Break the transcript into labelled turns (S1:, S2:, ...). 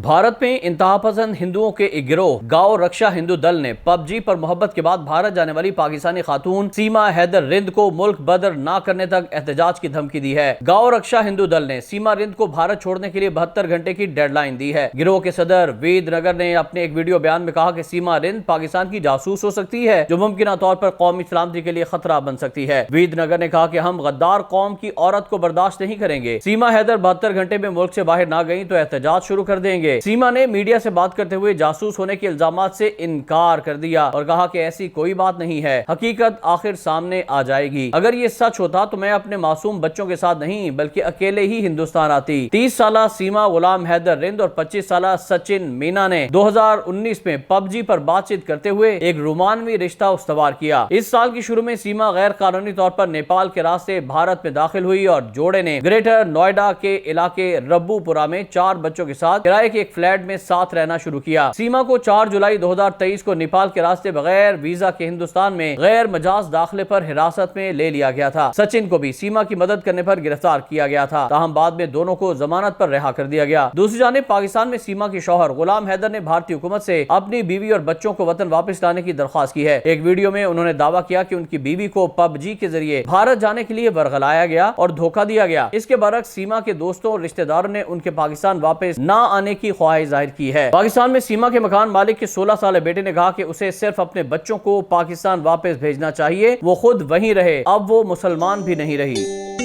S1: भारत में इंतहा पसंद हिंदुओं के एक गिरोह गौ रक्षा हिंदू दल ने पबजी पर मोहब्बत के बाद भारत जाने वाली पाकिस्तानी खातून सीमा हैदर रिंद को मुल्क बदर न करने तक एहतजाज की धमकी दी है। गौ रक्षा हिंदू दल ने सीमा रिंद को भारत छोड़ने के लिए 72 घंटे की डेडलाइन दी है। गिरोह के सदर वेद नगर ने अपने एक वीडियो बयान में कहा कि सीमा रिंद पाकिस्तान की जासूस हो सकती है जो मुमकिन तौर पर कौमी सलामती के लिए खतरा बन सकती है। वेद नगर ने कहा कि हम गद्दार कौम की औरत को बर्दाश्त नहीं करेंगे। सीमा हैदर 72 घंटे में मुल्क से बाहर ना गई तो एहतजाज शुरू कर देंगे। सीमा ने मीडिया से बात करते हुए जासूस होने के इल्जामात से इनकार कर दिया और कहा कि ऐसी कोई बात नहीं है, हकीकत आखिर सामने आ जाएगी। अगर ये सच होता तो मैं अपने मासूम बच्चों के साथ नहीं बल्कि अकेले ही हिंदुस्तान आती। 30 साल सीमा गुलाम हैदर रिंद और 25 साल सचिन मीना ने 2019 में पबजी पर बातचीत करते हुए एक रोमानवी रिश्ता उस्तवार किया। इस साल की शुरू में सीमा गैर कानूनी तौर पर नेपाल के रास्ते भारत में दाखिल हुई और जोड़े ने ग्रेटर नोएडा के इलाके रब्बूपुरा में 4 बच्चों के साथ किराए के एक फ्लैट में साथ रहना शुरू किया। सीमा को 4 जुलाई 2023 को नेपाल के रास्ते बगैर वीजा के हिंदुस्तान में गैर मजाज दाखिले पर हिरासत में ले लिया गया था। सचिन को भी सीमा की मदद करने पर गिरफ्तार किया गया था, ताहम बाद में दोनों को जमानत पर रिहा कर दिया गया। दूसरी जानिब पाकिस्तान में सीमा के शौहर गुलाम हैदर ने भारतीय हुकूमत से अपनी बीवी और बच्चों को वतन वापस लाने की दरख्वास्त की है। एक वीडियो में उन्होंने दावा किया कि उनकी बीवी को पबजी के जरिए भारत जाने के लिए वर्गलाया गया और धोखा दिया गया। इसके बरक्स सीमा के दोस्तों और रिश्तेदारों ने उनके पाकिस्तान वापस न आने की ख्वाहिश जाहिर की है। पाकिस्तान में सीमा के मकान मालिक के 16 साल बेटे ने कहा कि उसे सिर्फ अपने बच्चों को पाकिस्तान वापस भेजना चाहिए, वो खुद वहीं रहे, अब वो मुसलमान भी नहीं रही।